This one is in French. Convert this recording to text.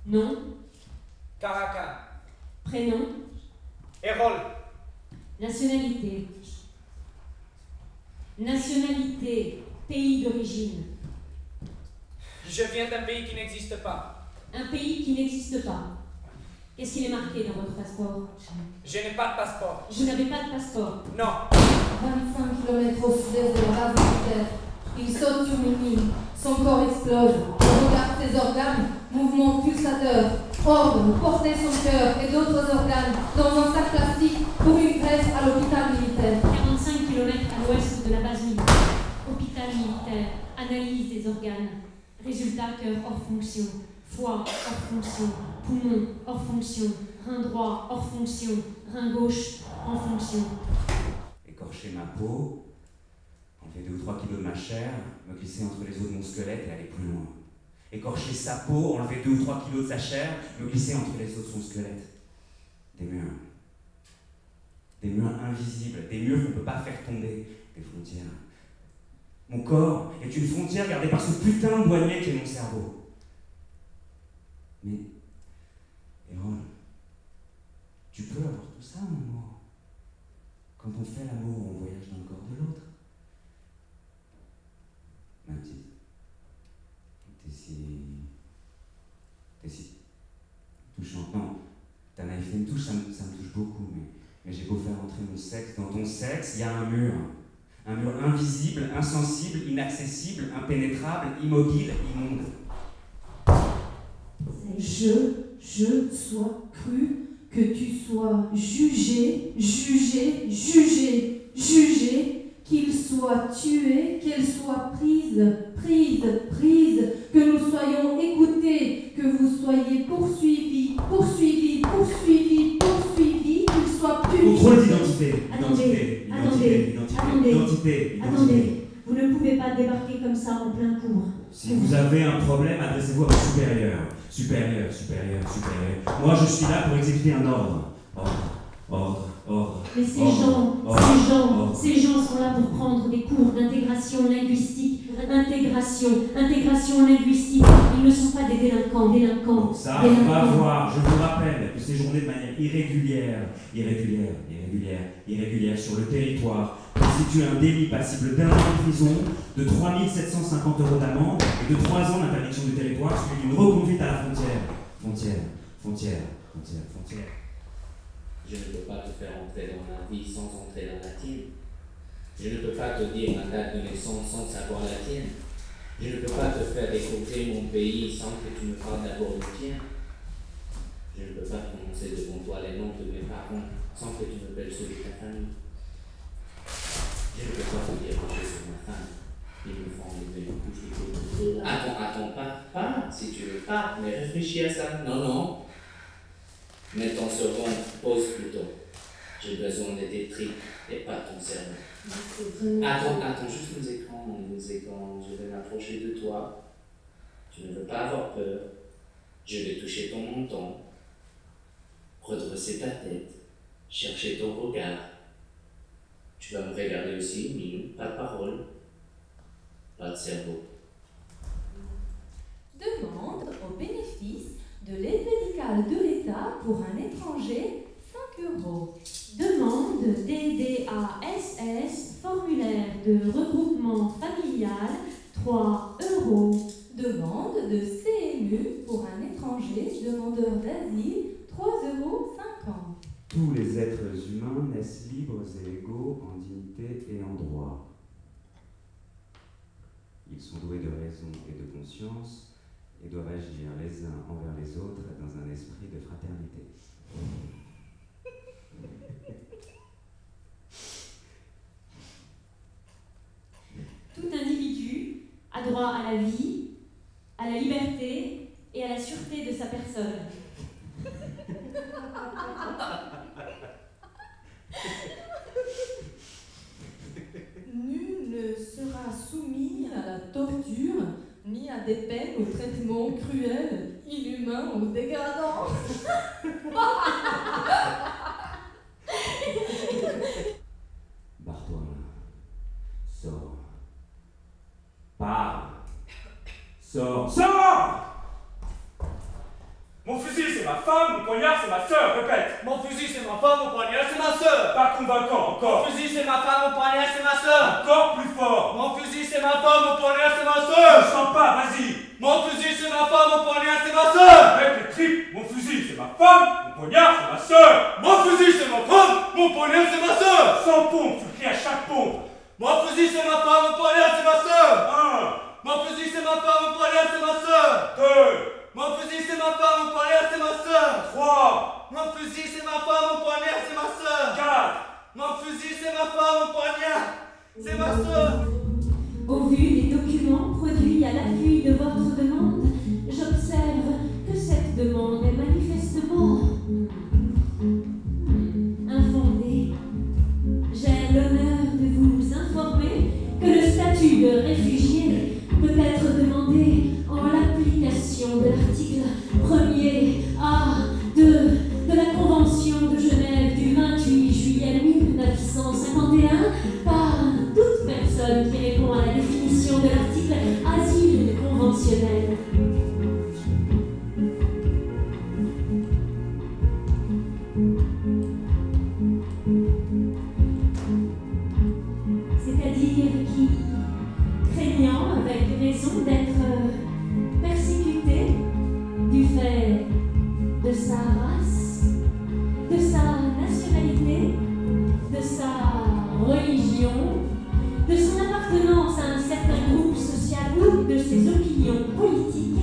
Nom. Caracal. Prénom. Erol. Nationalité. Nationalité. Pays d'origine. Je viens d'un pays qui n'existe pas. Un pays qui n'existe pas. Qu'est-ce qu'il est marqué dans votre passeport? Je n'ai pas de passeport. Je n'avais pas de passeport. Non. 25 km au sud-est de la base militaire. Il saute sur une mine. Son corps explose. Il regarde ses organes, mouvements pulsateurs. Ordre, porter son cœur et d'autres organes dans un sac plastique pour une greffe à l'hôpital militaire. 45 km à l'ouest de la base militaire. Hôpital militaire. Analyse des organes. Résultat, cœur hors fonction. Foie hors fonction. Poumon hors fonction. Rein droit hors fonction. Rein gauche en fonction. Écorcher ma peau, enlever 2 ou 3 kilos de ma chair, me glisser entre les os de mon squelette et aller plus loin. Écorcher sa peau, enlever 2 ou 3 kilos de sa chair, me glisser entre les os de son squelette. Des murs. Des murs invisibles, des murs qu'on ne peut pas faire tomber, des frontières. Mon corps est une frontière gardée par ce putain de douanier qui est mon cerveau. Mais, Erol, tu peux avoir tout ça, mon amour. Quand on fait l'amour, on voyage dans le corps de l'autre. Ma petite, t'es si touchante. Non, ta naïveté me touche, ça me touche beaucoup, mais j'ai beau faire entrer mon sexe dans ton sexe, il y a un mur. Un mur invisible, insensible, inaccessible, impénétrable, immobile, immonde. Je sois cru que tu sois jugé, qu'il soit tué, qu'elle soit prise, que nous soyons écoutés, que vous soyez poursuivis, qu'il soit puni. Contrôle d'identité. Attendez, vous ne pouvez pas débarquer comme ça en plein cours. Si vous avez un problème, adressez-vous à votre supérieur. Supérieur. Moi, je suis là pour exécuter un ordre. Ordre. Mais ces gens sont là pour prendre des cours d'intégration linguistique. Intégration linguistique. Ils ne sont pas des délinquants. Ça, on va voir. Je vous rappelle que séjourner de manière irrégulière sur le territoire constitue un délit passible d'1 an de prison, de 3 750 € d'amende et de 3 ans d'interdiction du territoire, suivi d'une reconduite à la frontière. Je ne peux pas te faire entrer dans la vie sans entrer dans la tienne. Je ne peux pas te dire ma date de naissance sans savoir la tienne. Je ne peux pas te faire découvrir mon pays sans que tu me parles d'abord du tien. Je ne peux pas prononcer devant toi les noms de mes parents sans que tu me belles ceux de ta famille. Je ne peux pas te dire que je suis ma femme. Ils me font enlever une couche de peau. Attends, pas, si tu veux pas, mais réfléchis à ça. Non. Mets ton cerveau, pose plutôt. J'ai besoin de tes tripes et pas ton cerveau. Attends, juste nos écrans. Je vais m'approcher de toi. Tu ne veux pas avoir peur. Je vais toucher ton menton. Redresser ta tête. Chercher ton regard. Tu vas me regarder aussi, Milou. Pas de parole. Pas de cerveau. Demande au bénéfice de l'aide médicale de l'État pour un étranger, 5 €. Demande DDASS, formulaire de regroupement familial, 3 €. Demande de CMU pour un étranger demandeur d'asile, 3,50 €. Tous les êtres humains naissent libres et égaux en dignité et en droit. Ils sont doués de raison et de conscience et doivent agir les uns envers les autres dans un esprit de fraternité. Tout individu a droit à la vie, à la liberté et à la sûreté de sa personne. Nul ne sera soumis à la torture, ni à des peines ou traitements cruels, inhumains ou dégradants. Barre-toi. Sors. Parle. Sors. Mon fusil, c'est ma femme, mon poignard, c'est ma sœur. Répète. Mon fusil, c'est ma femme, mon poignard, c'est ma sœur. Pas convaincant, encore. Mon fusil, c'est ma femme, mon poignard, c'est ma sœur. Encore plus fort. Mon fusil, c'est ma femme, mon poignard, c'est ma Je sœur. sens pas, vas-y. Mon fusil, c'est ma femme, mon poignard, c'est ma sœur. Avec les tripes, mon fusil, c'est ma femme, mon poignard, c'est ma sœur. Mon fusil, c'est ma femme, mon poignard, c'est ma sœur. Sans pompe, tu cries à chaque pompe. Mon fusil, c'est ma femme, mon poignard, c'est ma sœur. 1, Mon fusil, c'est ma femme, mon poignard, c'est ma sœur. 2, Mon fusil, c'est ma femme, mon poignard, c'est ma sœur. 3, Mon fusil, c'est ma femme, mon poignard, c'est ma sœur. 4. Mon fusil, c'est ma femme, mon poignard, c'est ma sœur. Au vu des documents produits à l'appui de votre demande, j'observe que cette demande est manifestement infondée. J'ai l'honneur de vous informer que le statut de réfugié peut être demandé en l'application de l'article 1er A2 de la Convention de Genève du 28 juillet 1951 par toute personne qui répond à la définition de l'article asile conventionnel. C'est-à-dire qui, craignant avec raison d'être persécuté du fait de sa race, de sa nationalité, de sa religion, de son appartenance à un certain groupe social ou de ses opinions politiques,